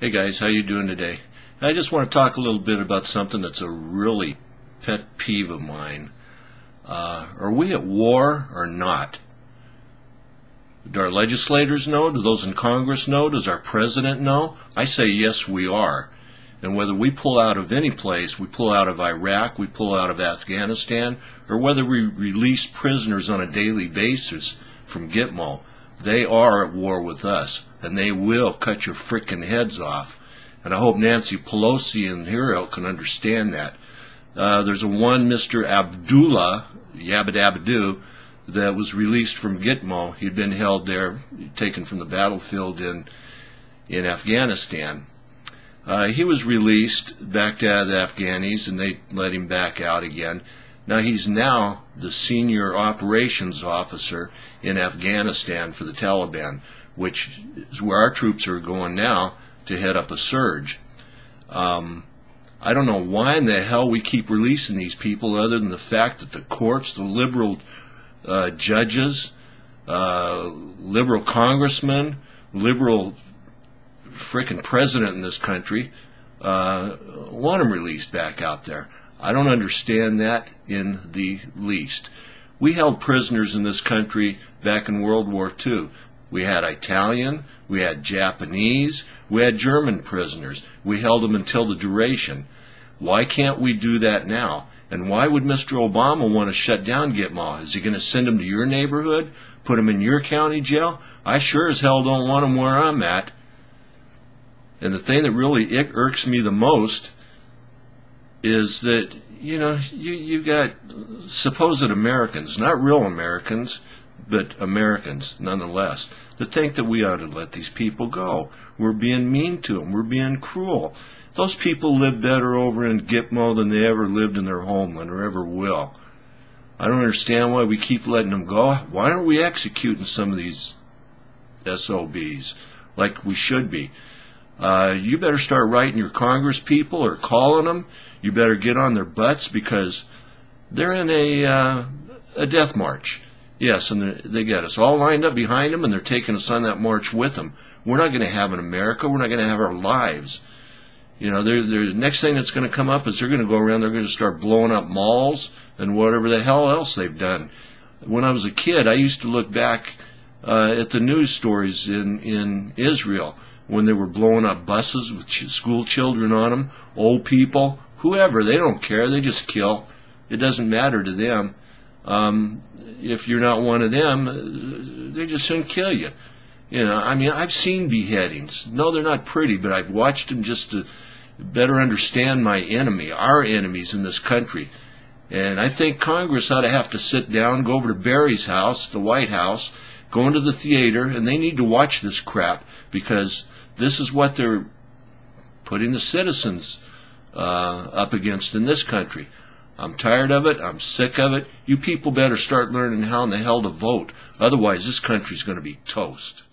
Hey guys, how you doing today? I just want to talk a little bit about something that's a really pet peeve of mine. Are we at war or not? Do our legislators know? Do those in Congress know? Does our president know? I say yes, we are. And whether we pull out of any place, we pull out of Iraq, we pull out of Afghanistan, or whether we release prisoners on a daily basis from Gitmo, they are at war with us, and they will cut your frickin' heads off. And I hope Nancy Pelosi and her ilk can understand that. There's one Mr. Abdullah, Yabba-dabba-doo, that was released from Gitmo. He'd been held there, taken from the battlefield in Afghanistan. He was released back out of the Afghanis, and they let him back out again. Now he's now the senior operations officer in Afghanistan for the Taliban, which is where our troops are going now to head up a surge. I don't know why in the hell we keep releasing these people, other than the fact that the courts, the liberal judges, liberal congressmen, liberal frickin' president in this country want them released back out there. I don't understand that in the least. We held prisoners in this country back in World War II. We had Italian, we had Japanese, we had German prisoners. We held them until the duration. Why can't we do that now? And why would Mr. Obama want to shut down Gitmo? Is he going to send them to your neighborhood, put them in your county jail? I sure as hell don't want them where I'm at. And the thing that really irks me the most is that, you got supposed Americans, not real Americans, but Americans nonetheless, that think that we ought to let these people go. We're being mean to them. We're being cruel. Those people live better over in Gitmo than they ever lived in their homeland or ever will. I don't understand why we keep letting them go. Why aren't we executing some of these SOBs like we should be? You better start writing your Congress people or calling them. You better get on their butts, because they're in a death march. Yes, and they got us all lined up behind them, and they're taking us on that march with them. We're not going to have an America. We're not going to have our lives. The next thing that's going to come up is they're going to go around, they're going to start blowing up malls and whatever the hell else they've done. When I was a kid, I used to look back at the news stories in Israel when they were blowing up buses with school children on them, old people, whoever. They don't care. They just kill. It doesn't matter to them. If you're not one of them, they're just going to kill you. I've seen beheadings. No, they're not pretty, but I've watched them just to better understand my enemy, our enemies in this country. And I think Congress ought to have to sit down, go over to Barry's house, the White House, go into the theater, and they need to watch this crap, because this is what they're putting the citizens up against in this country. I'm tired of it. I'm sick of it. You people better start learning how in the hell to vote. Otherwise, this country's going to be toast.